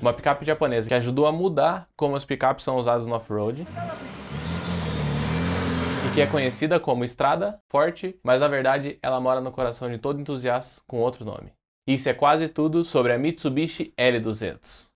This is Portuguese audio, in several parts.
uma picape japonesa que ajudou a mudar como as picapes são usadas no off-road, e que é conhecida como estrada forte, mas na verdade ela mora no coração de todo entusiasta com outro nome. Isso é quase tudo sobre a Mitsubishi L200.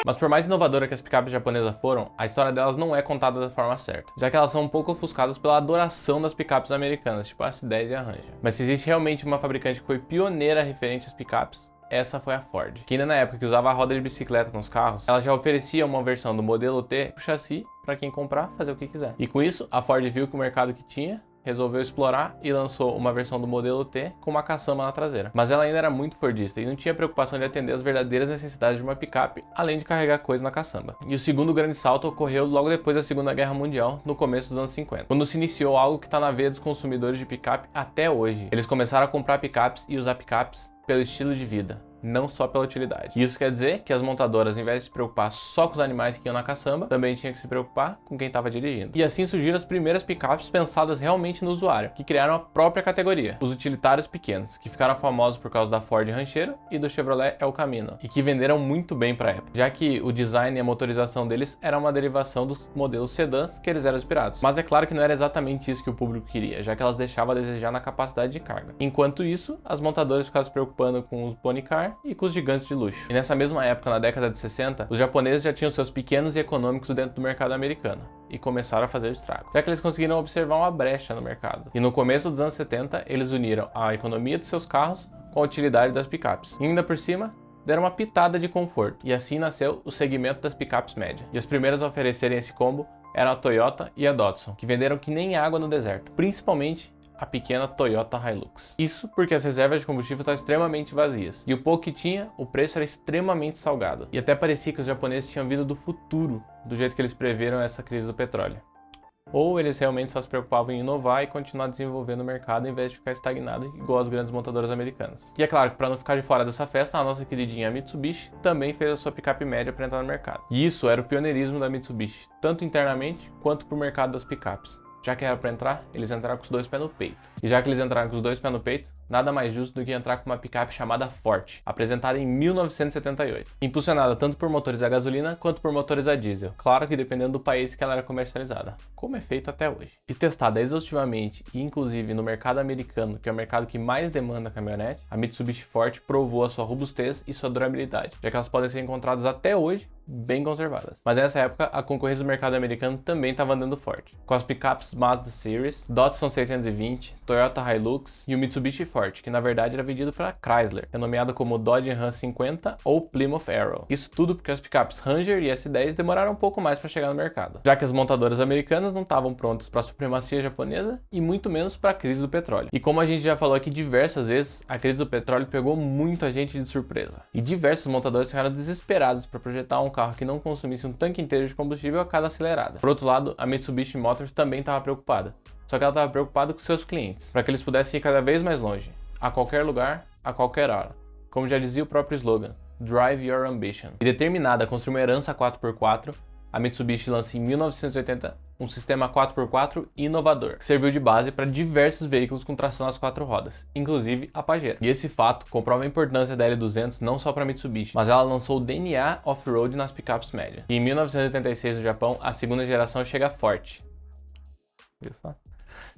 Mas por mais inovadora que as picapes japonesas foram, a história delas não é contada da forma certa, já que elas são um pouco ofuscadas pela adoração das picapes americanas, tipo a S10 e a Ranger. Mas se existe realmente uma fabricante que foi pioneira referente às picapes, essa foi a Ford, que ainda na época que usava a roda de bicicleta nos carros, ela já oferecia uma versão do modelo T pro chassi para quem comprar fazer o que quiser. E com isso, a Ford viu que o mercado que tinha, resolveu explorar e lançou uma versão do modelo T com uma caçamba na traseira. Mas ela ainda era muito fordista e não tinha preocupação de atender as verdadeiras necessidades de uma picape, além de carregar coisa na caçamba. E o segundo grande salto ocorreu logo depois da Segunda Guerra Mundial, no começo dos anos 50, quando se iniciou algo que está na veia dos consumidores de picape até hoje. Eles começaram a comprar picapes e usar picapes pelo estilo de vida, não só pela utilidade. Isso quer dizer que as montadoras, ao invés de se preocupar só com os animais que iam na caçamba, também tinham que se preocupar com quem estava dirigindo. E assim surgiram as primeiras picapes pensadas realmente no usuário, que criaram a própria categoria, os utilitários pequenos, que ficaram famosos por causa da Ford Ranchero e do Chevrolet El Camino, e que venderam muito bem para a época, já que o design e a motorização deles era uma derivação dos modelos sedãs que eles eram inspirados. Mas é claro que não era exatamente isso que o público queria, já que elas deixavam a desejar na capacidade de carga. Enquanto isso, as montadoras ficavam se preocupando com os pony car e com os gigantes de luxo. E nessa mesma época, na década de 60, os japoneses já tinham seus pequenos e econômicos dentro do mercado americano e começaram a fazer o estrago, já que eles conseguiram observar uma brecha no mercado. E no começo dos anos 70, eles uniram a economia de seus carros com a utilidade das picapes. E ainda por cima, deram uma pitada de conforto. E assim nasceu o segmento das picapes média. E as primeiras a oferecerem esse combo eram a Toyota e a Datsun, que venderam que nem água no deserto, principalmente a pequena Toyota Hilux. Isso porque as reservas de combustível estavam extremamente vazias, e o pouco que tinha, o preço era extremamente salgado. E até parecia que os japoneses tinham vindo do futuro, do jeito que eles preveram essa crise do petróleo. Ou eles realmente só se preocupavam em inovar e continuar desenvolvendo o mercado em vez de ficar estagnado igual as grandes montadoras americanas. E é claro que para não ficar de fora dessa festa, a nossa queridinha Mitsubishi também fez a sua picape média para entrar no mercado. E isso era o pioneirismo da Mitsubishi, tanto internamente quanto para o mercado das picapes. Já que era para entrar, eles entraram com os dois pés no peito. E já que eles entraram com os dois pés no peito, nada mais justo do que entrar com uma picape chamada Forte, apresentada em 1978. Impulsionada tanto por motores a gasolina quanto por motores a diesel, claro que dependendo do país que ela era comercializada, como é feito até hoje. E testada exaustivamente e inclusive no mercado americano, que é o mercado que mais demanda caminhonete, a Mitsubishi Forte provou a sua robustez e sua durabilidade, já que elas podem ser encontradas até hoje bem conservadas. Mas nessa época, a concorrência do mercado americano também estava andando forte, com as picapes Mazda Series, Datsun 620, Toyota Hilux e o Mitsubishi Forte, que na verdade era vendido pela Chrysler, renomeado como Dodge Ram 50 ou Plymouth Arrow. Isso tudo porque as picapes Ranger e S10 demoraram um pouco mais para chegar no mercado, já que as montadoras americanas não estavam prontas para a supremacia japonesa e muito menos para a crise do petróleo. E como a gente já falou aqui diversas vezes, a crise do petróleo pegou muita gente de surpresa. E diversos montadores ficaram desesperados para projetar um carro que não consumisse um tanque inteiro de combustível a cada acelerada. Por outro lado, a Mitsubishi Motors também estava preocupada. Só que ela estava preocupada com seus clientes, para que eles pudessem ir cada vez mais longe, a qualquer lugar, a qualquer hora. Como já dizia o próprio slogan, Drive Your Ambition. E determinada a construir uma herança 4x4, a Mitsubishi lança em 1980 um sistema 4x4 inovador, que serviu de base para diversos veículos com tração às 4 rodas, inclusive a Pajero. E esse fato comprova a importância da L200 não só para a Mitsubishi, mas ela lançou o DNA off-road nas picapes médias. E em 1986 no Japão, a segunda geração chega forte. Viu só?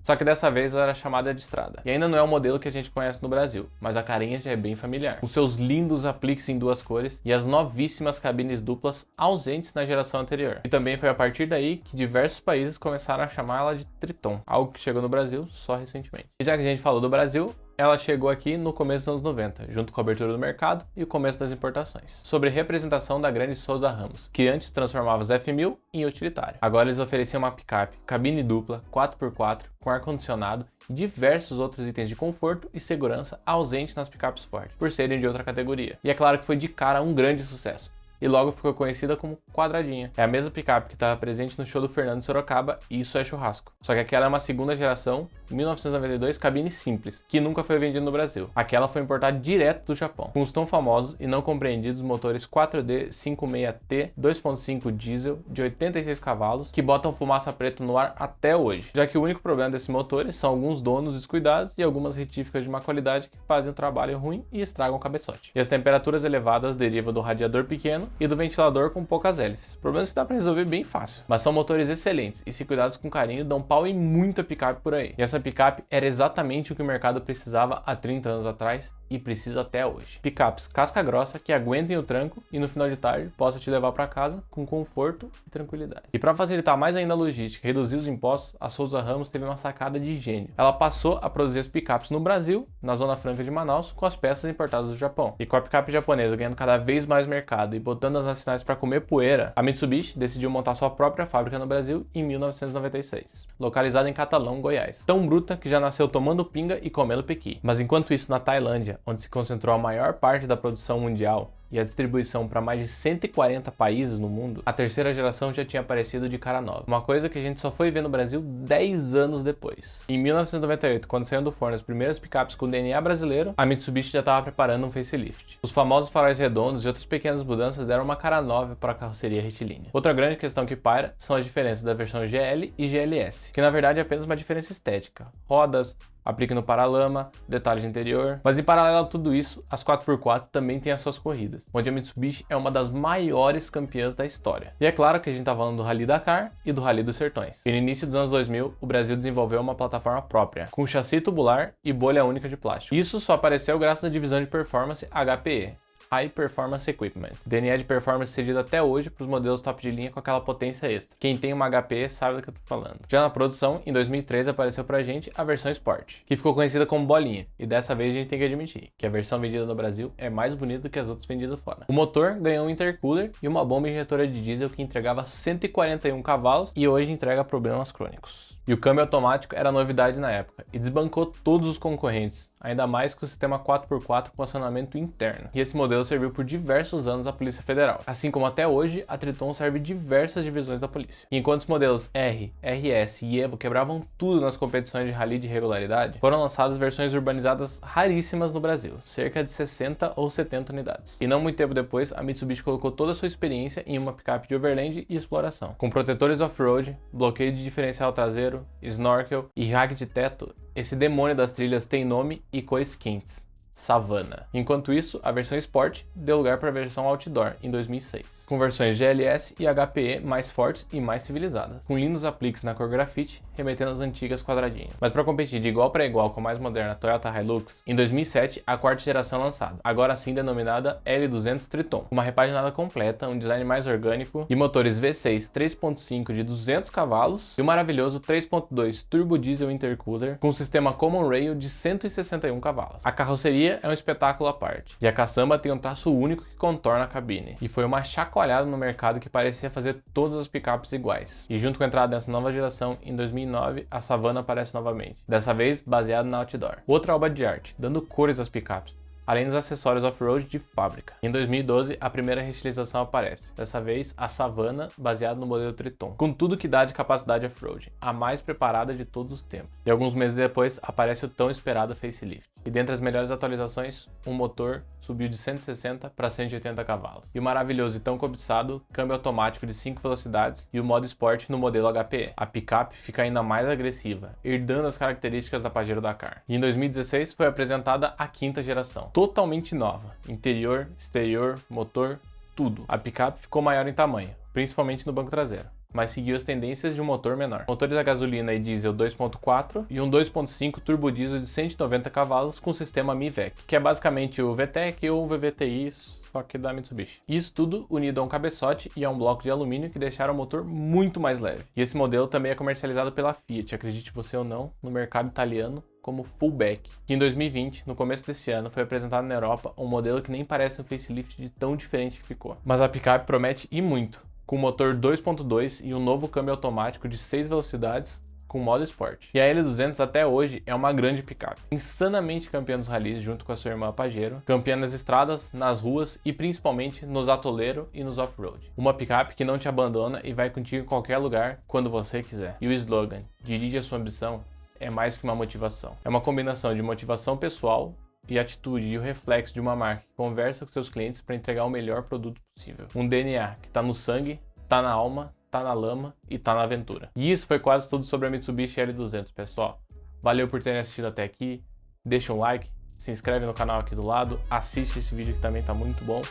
Só que dessa vez ela era chamada de estrada. E ainda não é o modelo que a gente conhece no Brasil, mas a carinha já é bem familiar. Com seus lindos apliques em duas cores e as novíssimas cabines duplas ausentes na geração anterior. E também foi a partir daí que diversos países começaram a chamá-la de Triton, algo que chegou no Brasil só recentemente. E já que a gente falou do Brasil, ela chegou aqui no começo dos anos 90, junto com a abertura do mercado e o começo das importações. Sobre representação da grande Souza Ramos, que antes transformava os F1000 em utilitário. Agora eles ofereciam uma picape, cabine dupla, 4x4, com ar-condicionado e diversos outros itens de conforto e segurança ausentes nas picapes Ford, por serem de outra categoria. E é claro que foi de cara um grande sucesso. e logo ficou conhecida como quadradinha. É a mesma picape que estava presente no show do Fernando Sorocaba, e isso é churrasco. Só que aquela é uma segunda geração, 1992, cabine simples, que nunca foi vendida no Brasil. Aquela foi importada direto do Japão, com os tão famosos e não compreendidos motores 4D 56T 2.5 diesel de 86 cavalos, que botam fumaça preta no ar até hoje, já que o único problema desses motores são alguns donos descuidados e algumas retíficas de má qualidade que fazem um trabalho ruim e estragam o cabeçote. E as temperaturas elevadas derivam do radiador pequeno e do ventilador com poucas hélices. Problemas que dá para resolver bem fácil, mas são motores excelentes e, se cuidados com carinho, dão pau em muita picape por aí. E essa picape era exatamente o que o mercado precisava há 30 anos atrás e precisa até hoje. Picapes casca grossa que aguentem o tranco e no final de tarde possa te levar para casa com conforto e tranquilidade. E para facilitar mais ainda a logística e reduzir os impostos, a Souza Ramos teve uma sacada de gênio. Ela passou a produzir as picapes no Brasil, na Zona Franca de Manaus, com as peças importadas do Japão. E com a picape japonesa ganhando cada vez mais mercado e botando as nacionais para comer poeira, a Mitsubishi decidiu montar sua própria fábrica no Brasil em 1996, localizada em Catalão, Goiás. Tão bruta que já nasceu tomando pinga e comendo pequi. Mas enquanto isso, na Tailândia, onde se concentrou a maior parte da produção mundial e a distribuição para mais de 140 países no mundo, a terceira geração já tinha aparecido de cara nova. Uma coisa que a gente só foi ver no Brasil 10 anos depois. Em 1998, quando saíram do forno as primeiras picapes com DNA brasileiro, a Mitsubishi já estava preparando um facelift. Os famosos faróis redondos e outras pequenas mudanças deram uma cara nova para a carroceria retilínea. Outra grande questão que paira são as diferenças da versão GL e GLS, que na verdade é apenas uma diferença estética. Rodas, aplique no paralama, detalhes de interior. Mas em paralelo a tudo isso, as 4x4 também têm as suas corridas, onde a Mitsubishi é uma das maiores campeãs da história. E é claro que a gente tá falando do Rally Dakar e do Rally dos Sertões. E no início dos anos 2000, o Brasil desenvolveu uma plataforma própria, com chassi tubular e bolha única de plástico. Isso só apareceu graças à divisão de performance HPE. High Performance Equipment. DNA de performance cedido até hoje para os modelos top de linha com aquela potência extra. Quem tem uma HPE sabe do que eu tô falando. Já na produção, em 2013 apareceu pra gente a versão Sport, que ficou conhecida como bolinha, e dessa vez a gente tem que admitir que a versão vendida no Brasil é mais bonita do que as outras vendidas fora. O motor ganhou um intercooler e uma bomba injetora de diesel que entregava 141 cavalos e hoje entrega problemas crônicos. E o câmbio automático era novidade na época e desbancou todos os concorrentes, ainda mais com o sistema 4x4 com acionamento interno. E esse modelo serviu por diversos anos à Polícia Federal, assim como até hoje a Triton serve diversas divisões da polícia. E enquanto os modelos R, RS e Evo quebravam tudo nas competições de rally de regularidade, foram lançadas versões urbanizadas raríssimas no Brasil, cerca de 60 ou 70 unidades. E não muito tempo depois, a Mitsubishi colocou toda a sua experiência em uma picape de overland e exploração. Com protetores off-road, bloqueio de diferencial traseiro, snorkel e rack de teto, esse demônio das trilhas tem nome e cores quentes: Savana. Enquanto isso, a versão Sport deu lugar para a versão Outdoor em 2006, com versões GLS e HPE mais fortes e mais civilizadas, com lindos apliques na cor grafite, remetendo às antigas quadradinhas. Mas para competir de igual para igual com a mais moderna Toyota Hilux, em 2007 a quarta geração lançada, agora sim denominada L200 Triton, com uma repaginada completa, um design mais orgânico e motores V6 3.5 de 200 cavalos e o maravilhoso 3.2 turbo diesel intercooler com sistema Common Rail de 161 cavalos. A carroceria é um espetáculo à parte, e a caçamba tem um traço único que contorna a cabine, e foi uma chacoalhada no mercado que parecia fazer todas as picapes iguais. E junto com a entrada dessa nova geração, em 2009, a Savana aparece novamente, dessa vez baseado na Outdoor. Outra obra de arte, dando cores às picapes, além dos acessórios off-road de fábrica. Em 2012, a primeira reestilização aparece, dessa vez a Savana, baseada no modelo Triton, com tudo que dá de capacidade off-road, a mais preparada de todos os tempos. E alguns meses depois, aparece o tão esperado facelift. E dentre as melhores atualizações, o motor subiu de 160 para 180 cavalos. E o maravilhoso e tão cobiçado câmbio automático de 5 velocidades e o modo Sport no modelo HPE. A picape fica ainda mais agressiva, herdando as características da Pajero Dakar. E em 2016 foi apresentada a quinta geração, totalmente nova. Interior, exterior, motor, tudo. A picape ficou maior em tamanho, principalmente no banco traseiro, mas seguiu as tendências de um motor menor. Motores a gasolina e diesel 2.4 e um 2.5 turbo diesel de 190 cavalos com sistema MiVec, que é basicamente o VTEC ou o VVTi, só que da Mitsubishi. Isso tudo unido a um cabeçote e a um bloco de alumínio que deixaram o motor muito mais leve. E esse modelo também é comercializado pela Fiat, acredite você ou não, no mercado italiano como Fullback, que em 2020, no começo desse ano, foi apresentado na Europa um modelo que nem parece um facelift de tão diferente que ficou. Mas a picape promete e muito, com motor 2.2 e um novo câmbio automático de 6 velocidades, com modo esporte. E a L200 até hoje é uma grande picape, insanamente campeã dos rallies junto com a sua irmã Pajero, campeã nas estradas, nas ruas e principalmente nos atoleiros e nos off-road. Uma picape que não te abandona e vai contigo em qualquer lugar quando você quiser. E o slogan, dirige a sua ambição, é mais que uma motivação. É uma combinação de motivação pessoal e atitude e o reflexo de uma marca que conversa com seus clientes para entregar o melhor produto possível. Um DNA que está no sangue, está na alma, tá na lama e tá na aventura. E isso foi quase tudo sobre a Mitsubishi L200, pessoal. Valeu por terem assistido até aqui. Deixa um like, se inscreve no canal aqui do lado, assiste esse vídeo que também tá muito bom.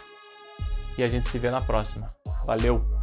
E a gente se vê na próxima. Valeu!